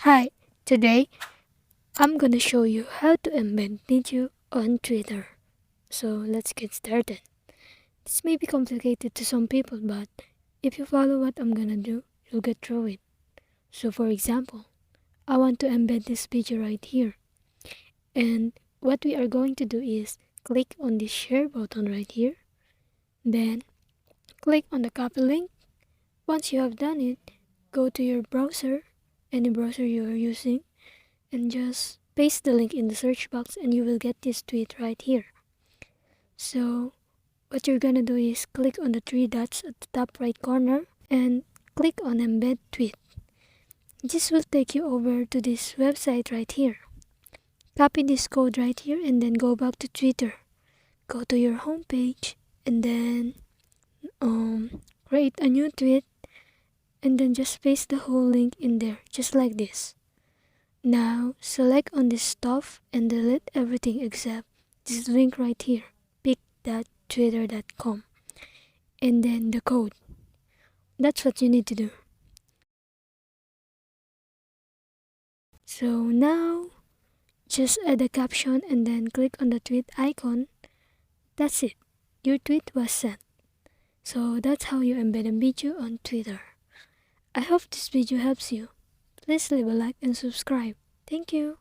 Hi, today I'm gonna show you how to embed video on Twitter. So let's get started. This may be complicated to some people, but if you follow what I'm gonna do, you'll get through it. So for example, I want to embed this video right here. And what we are going to do is click on the share button right here. Then click on the copy link. Once you have done it, go to your browser, any browser you are using, and just paste the link in the search box and you will get this tweet right here. So what you're gonna do is click on the three dots at the top right corner and click on embed tweet. This will take you over to this website right here. Copy this code right here and then go back to Twitter. Go to your home page and then create a new tweet and then just paste the whole link in there just like this. Now select on this stuff and delete everything except this link right here, pic.twitter.com, and then the code. That's what you need to do. So now just add a caption and then click on the tweet icon. That's it. Your tweet was sent. So that's how you embed a video on Twitter. I hope this video helps you. Please leave a like and subscribe. Thank you.